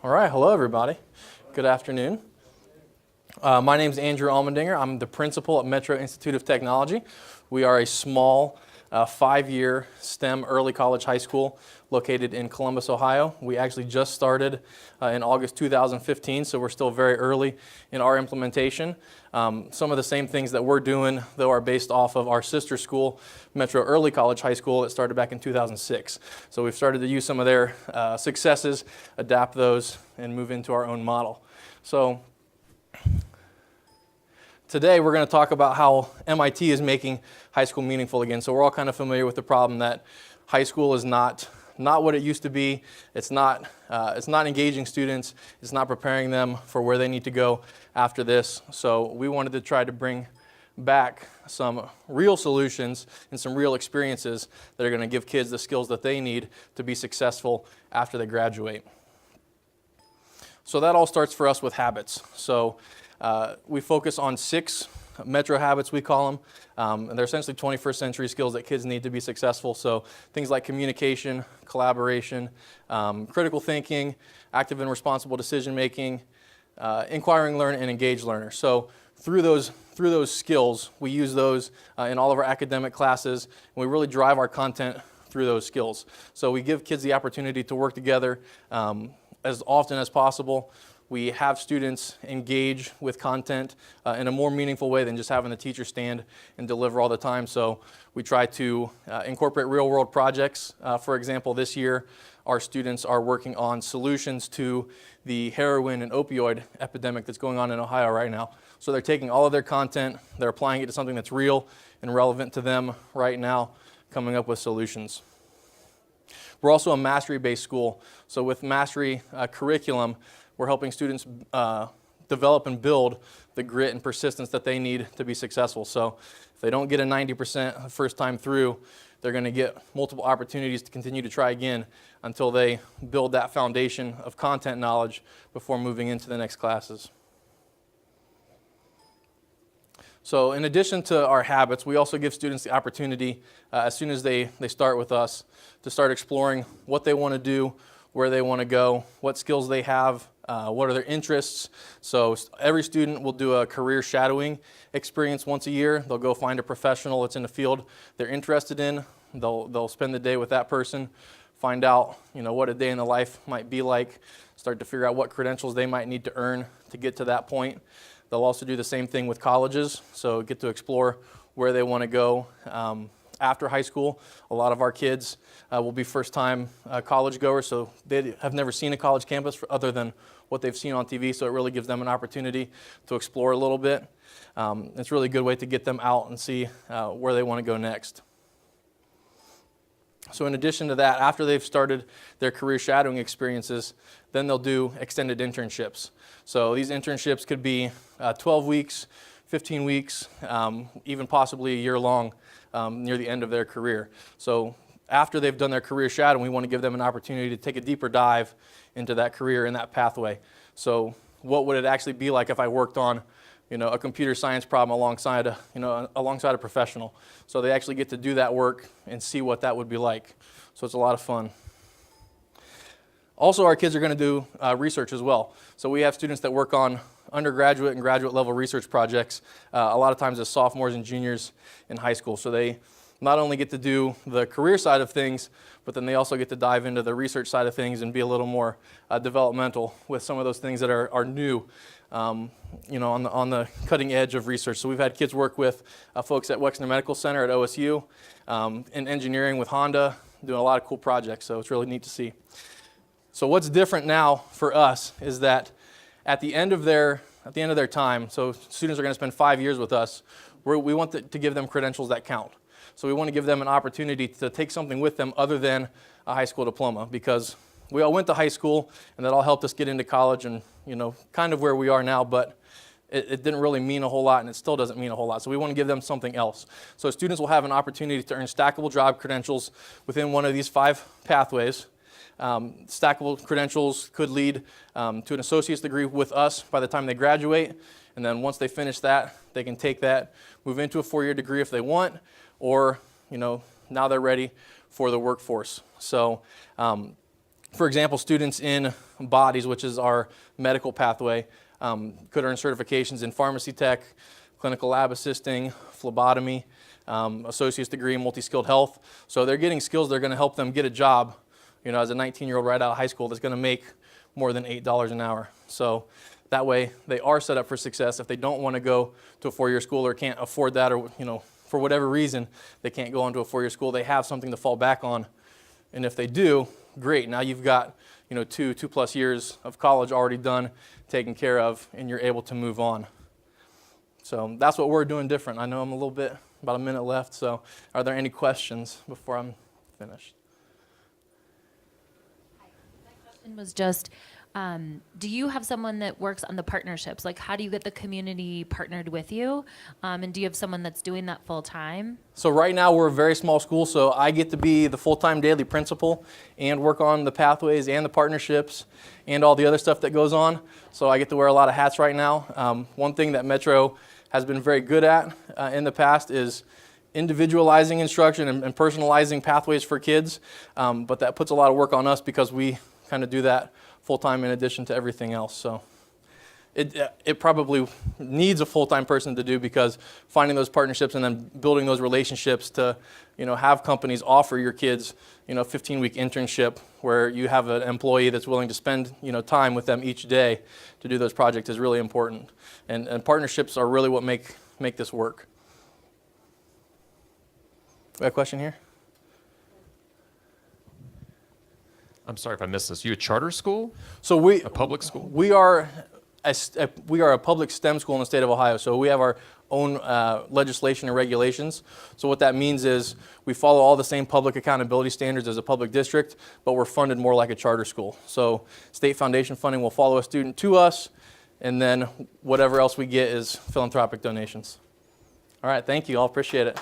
All right, hello everybody. Good afternoon. My name is Andrew Allmandinger. I'm the principal at Metro Institute of Technology. We are a small 5-year STEM early college high school located in Columbus, Ohio. We actually just started in August 2015, so we're still very early in our implementation. Some of the same things that we're doing, though, are based off of our sister school, Metro Early College High School, that started back in 2006. So we've started to use some of their successes, adapt those, and move into our own model. So today we're going to talk about how MIT is making high school meaningful again. So we're all kind of familiar with the problem that high school is not what it used to be. It's not engaging students. It's not preparing them for where they need to go after this. So we wanted to try to bring back some real solutions and some real experiences that are going to give kids the skills that they need to be successful after they graduate. So that all starts for us with habits. So we focus on 6 Metro habits, we call them, and they're essentially 21st century skills that kids need to be successful. So things like communication, collaboration, critical thinking, active and responsible decision making, inquiring learner, and engaged learner. So through those skills, we use those in all of our academic classes, and we really drive our content through those skills. So we give kids the opportunity to work together as often as possible. We have students engage with content in a more meaningful way than just having the teacher stand and deliver all the time. So we try to incorporate real-world projects. For example, this year, our students are working on solutions to the heroin and opioid epidemic that's going on in Ohio right now. So they're taking all of their content, they're applying it to something that's real and relevant to them right now, coming up with solutions. We're also a mastery-based school. So with mastery curriculum, we're helping students develop and build the grit and persistence that they need to be successful. So if they don't get a 90% the first time through, they're going to get multiple opportunities to continue to try again until they build that foundation of content knowledge before moving into the next classes. So in addition to our habits, we also give students the opportunity, as soon as they start with us, to start exploring what they want to do, where they want to go, what skills they have, what are their interests. So every student will do a career shadowing experience once a year. They'll go find a professional that's in the field they're interested in. They'll spend the day with that person, find out what a day in the life might be like, start to figure out what credentials they might need to earn to get to that point. They'll also do the same thing with colleges, so get to explore where they want to go after high school. A lot of our kids will be first-time college goers, so they have never seen a college campus other than what they've seen on TV, so it really gives them an opportunity to explore a little bit. It's really a good way to get them out and see where they want to go next. So in addition to that, after they've started their career shadowing experiences, then they'll do extended internships. So these internships could be 12 weeks, 15 weeks, even possibly a year long near the end of their career. So after they've done their career shadowing, we want to give them an opportunity to take a deeper dive into that career and that pathway. So what would it actually be like if I worked on a computer science problem alongside a professional? So they actually get to do that work and see what that would be like. So it's a lot of fun. Also, our kids are going to do research as well. So we have students that work on undergraduate and graduate level research projects, a lot of times as sophomores and juniors in high school. So they not only get to do the career side of things, but then they also get to dive into the research side of things and be a little more developmental with some of those things that are new, on the cutting edge of research. So we've had kids work with folks at Wexner Medical Center at OSU, in engineering with Honda, doing a lot of cool projects. So it's really neat to see. So what's different now for us is that at the end of their time, so students are going to spend 5 years with us, we want to give them credentials that count. So we want to give them an opportunity to take something with them other than a high school diploma, because we all went to high school and that all helped us get into college and kind of where we are now, but it didn't really mean a whole lot, and it still doesn't mean a whole lot. So we want to give them something else. So students will have an opportunity to earn stackable job credentials within one of these 5 pathways. Stackable credentials could lead to an associate's degree with us by the time they graduate, and then once they finish that, they can take that, move into a 4-year degree if they want, or now they're ready for the workforce. So For example, students in bodies, which is our medical pathway, could earn certifications in pharmacy tech, clinical lab assisting, phlebotomy, associate's degree in multi-skilled health. So they're getting skills that are going to help them get a job, as a 19-year-old right out of high school that's going to make more than $8 an hour. So that way they are set up for success. If they don't want to go to a four-year school or can't afford that, or for whatever reason they can't go on to a four-year school, they have something to fall back on. And if they do, great. Now you've got 2+ years of college already done, taken care of, and you're able to move on. So that's what we're doing different. I know I'm about a minute left, so are there any questions before I'm finished? My question was just, do you have someone that works on the partnerships? Like, how do you get the community partnered with you? And do you have someone that's doing that full time? So right now we're a very small school, so I get to be the full-time daily principal and work on the pathways and the partnerships and all the other stuff that goes on. So I get to wear a lot of hats right now. One thing that Metro has been very good at in the past is individualizing instruction and personalizing pathways for kids, but that puts a lot of work on us because we kind of do that full-time in addition to everything else. So it probably needs a full-time person to do, because finding those partnerships and then building those relationships to have companies offer your kids a 15-week internship where you have an employee that's willing to spend time with them each day to do those projects is really important. And partnerships are really what make this work. We have a question here? I'm sorry if I missed this. You a charter school? So a public school? We are a public STEM school in the state of Ohio. So we have our own legislation and regulations. So what that means is we follow all the same public accountability standards as a public district, but we're funded more like a charter school. So state foundation funding will follow a student to us, and then whatever else we get is philanthropic donations. All right, thank you. I'll appreciate it.